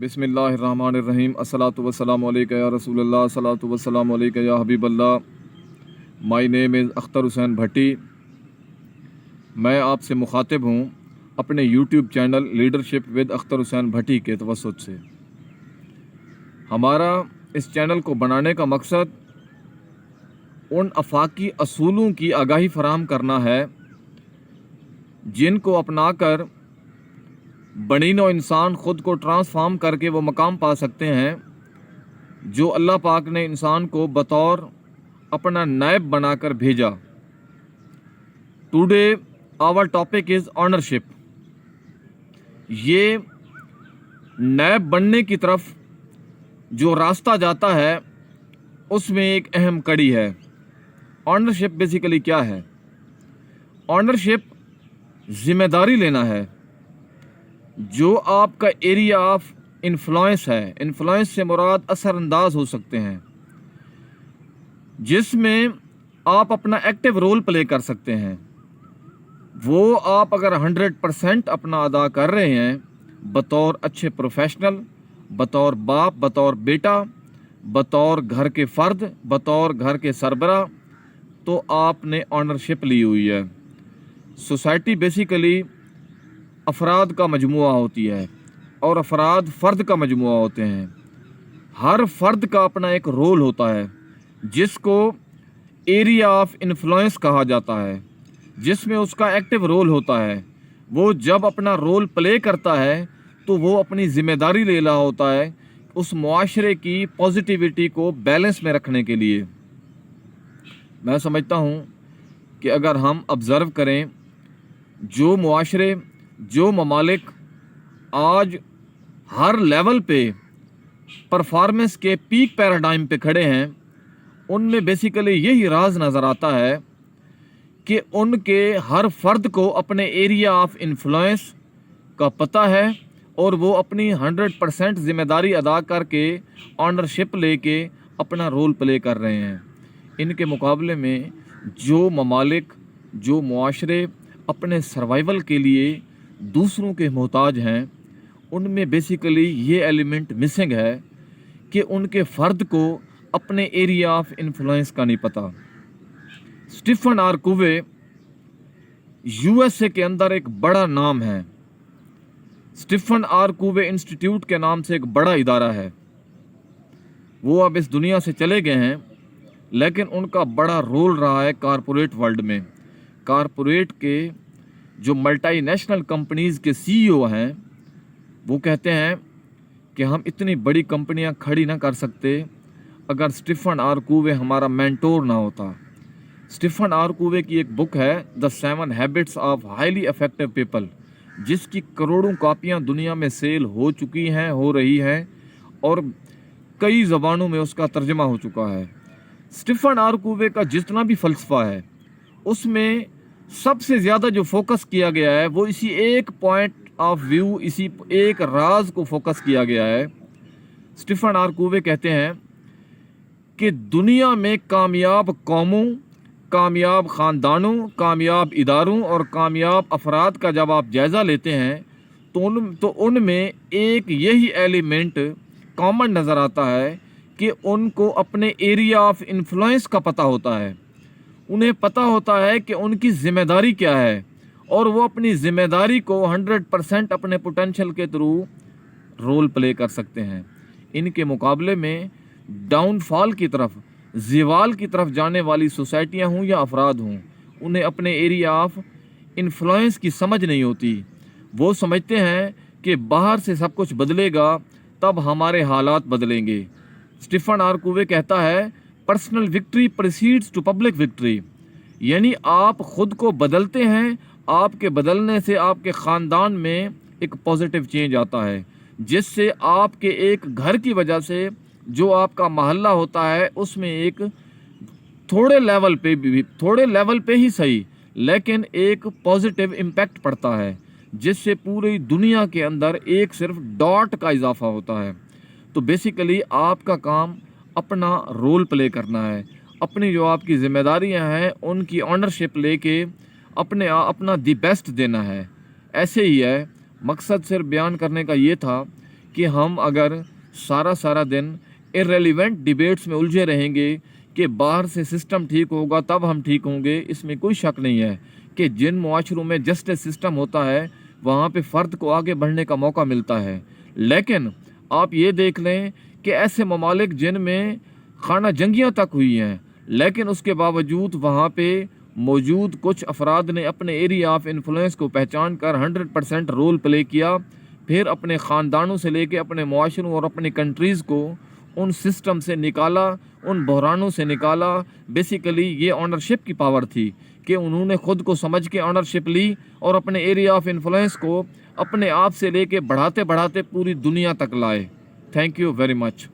बिस्मिल्लाहिर्रहमानिर्रहीम अस्सलातु वस्सलामु अलैका या रसूल अल्लाह अस्सलातु वस्सलामु अलैका या हबीब अल्लाह। My name is Akhtar Hussain Bhatti. मैं आपसे मुखातिब हूँ अपने YouTube channel leadership with Akhtar Hussain Bhatti के तवस्सुत से। हमारा इस चैनल को बनाने का मकसद उन अफाकी असूलों की आगाही फराहम करना है जिनको अपनाकर बनीनो इंसान ख़ुद को ट्रांसफॉर्म करके वो मकाम पा सकते हैं जो अल्लाह पाक ने इंसान को बतौर अपना नायब बनाकर भेजा। Today our topic is ownership. ये नायब बनने की तरफ जो रास्ता जाता है उसमें एक अहम कड़ी है। ऑनरशिप बेसिकली क्या है? ऑनरशिप ज़िम्मेदारी लेना है। जो आपका एरिया ऑफ इन्फ्लुएंस है, इन्फ्लुएंस से मुराद असरअंदाज हो सकते हैं, जिसमें आप अपना एक्टिव रोल प्ले कर सकते हैं, वो आप अगर 100% अपना अदा कर रहे हैं बतौर अच्छे प्रोफेशनल, बतौर बाप, बतौर बेटा, बतौर घर के फ़र्द, बतौर घर के सरबरा, तो आपने ऑनरशिप ली हुई है। सोसाइटी बेसिकली अफराद का मजमुआ होती है और अफराद फ़र्द का मजमुआ होते हैं। हर फ़र्द का अपना एक रोल होता है जिसको एरिया ऑफ इन्फ्लुएंस कहा जाता है, जिसमें उसका एक्टिव रोल होता है। वो जब अपना रोल प्ले करता है तो वो अपनी ज़िम्मेदारी ले रहा होता है उस मुआशरे की पॉजिटिविटी को बैलेंस में रखने के लिए। मैं समझता हूँ कि अगर हम ऑब्ज़र्व करें, जो मुआशरे, जो ममालिक आज हर लेवल पे परफॉर्मेंस के पीक पैराडाइम पे खड़े हैं, उनमें बेसिकली यही राज नज़र आता है कि उनके हर फ़र्द को अपने एरिया ऑफ इन्फ्लुएंस का पता है और वो अपनी 100% ज़िम्मेदारी अदा करके ऑनरशिप लेके अपना रोल प्ले कर रहे हैं। इनके मुकाबले में जो ममालिक, जो मुआशरे अपने सर्वाइवल के लिए दूसरों के मोहताज हैं, उनमें बेसिकली ये एलिमेंट मिसिंग है कि उनके फ़र्द को अपने एरिया ऑफ इन्फ्लुएंस का नहीं पता। स्टीफन आर कोवे यूएसए के अंदर एक बड़ा नाम है। स्टीफन आर कोवे इंस्टीट्यूट के नाम से एक बड़ा इदारा है। वो अब इस दुनिया से चले गए हैं, लेकिन उनका बड़ा रोल रहा है कारपोरेट वर्ल्ड में। कारपोरेट के जो मल्टीनेशनल कंपनीज़ के सीईओ हैं, वो कहते हैं कि हम इतनी बड़ी कंपनियां खड़ी ना कर सकते अगर स्टीफन आर कोवे हमारा मेंटोर ना होता। स्टीफन आर कोवे की एक बुक है the 7 habits of highly effective people, जिसकी करोड़ों कापियां दुनिया में सेल हो चुकी हैं, हो रही हैं और कई ज़बानों में उसका तर्जमा हो चुका है। स्टीफन आर कोवे का जितना भी फ़लसफ़ा है उसमें सबसे ज़्यादा जो फोकस किया गया है वो इसी एक पॉइंट ऑफ व्यू, इसी एक राज को फोकस किया गया है। स्टीफन आर कोवे कहते हैं कि दुनिया में कामयाब कौमों, कामयाब ख़ानदानों, कामयाब इदारों और कामयाब अफराद का जब आप जायज़ा लेते हैं तो उनमें एक यही एलिमेंट कॉमन नज़र आता है कि उनको अपने एरिया ऑफ इन्फ्लुएंस का पता होता है। उन्हें पता होता है कि उनकी ज़िम्मेदारी क्या है और वो अपनी ज़िम्मेदारी को 100% अपने पोटेंशियल के थ्रू रोल प्ले कर सकते हैं। इनके मुकाबले में डाउनफॉल की तरफ, ज़वाल की तरफ जाने वाली सोसाइटियां हों या अफराद हों, उन्हें अपने एरिया ऑफ इन्फ्लुएंस की समझ नहीं होती। वो समझते हैं कि बाहर से सब कुछ बदलेगा तब हमारे हालात बदलेंगे। स्टीफन आर कोवे कहता है personal victory precedes to public victory, यानी आप ख़ुद को बदलते हैं, आपके बदलने से आपके ख़ानदान में एक पॉजिटिव चेंज आता है, जिससे आपके एक घर की वजह से जो आपका मोहल्ला होता है उसमें एक थोड़े लेवल पे ही सही, लेकिन एक पॉजिटिव इम्पैक्ट पड़ता है, जिससे पूरी दुनिया के अंदर एक सिर्फ डॉट का इजाफा होता है। तो बेसिकली आपका काम अपना रोल प्ले करना है, अपनी जो आपकी ज़िम्मेदारियां हैं उनकी ऑनरशिप लेके अपना दी बेस्ट देना है। ऐसे ही है। मकसद सिर्फ बयान करने का ये था कि हम अगर सारा दिन इररेलेवेंट डिबेट्स में उलझे रहेंगे कि बाहर से सिस्टम ठीक होगा तब हम ठीक होंगे, इसमें कोई शक नहीं है कि जिन मुआशरों में जस्टिस सिस्टम होता है वहाँ पे फ़र्द को आगे बढ़ने का मौका मिलता है। लेकिन आप ये देख लें कि ऐसे ममालिक जिनमें खाना जंगियाँ तक हुई हैं, लेकिन उसके बावजूद वहाँ पे मौजूद कुछ अफराद ने अपने एरिया ऑफ इन्फ्लुएंस को पहचान कर 100% रोल प्ले किया, फिर अपने ख़ानदानों से लेके अपने मुआशरों और अपनी कंट्रीज़ को उन सिस्टम से निकाला, उन बहरानों से निकाला। बेसिकली ये ऑनरशिप की पावर थी कि उन्होंने ख़ुद को समझ के ऑनरशिप ली और अपने एरिया ऑफ इन्फ्लुएंस को अपने आप से लेके बढ़ाते बढ़ाते पूरी दुनिया तक लाए। Thank you very much.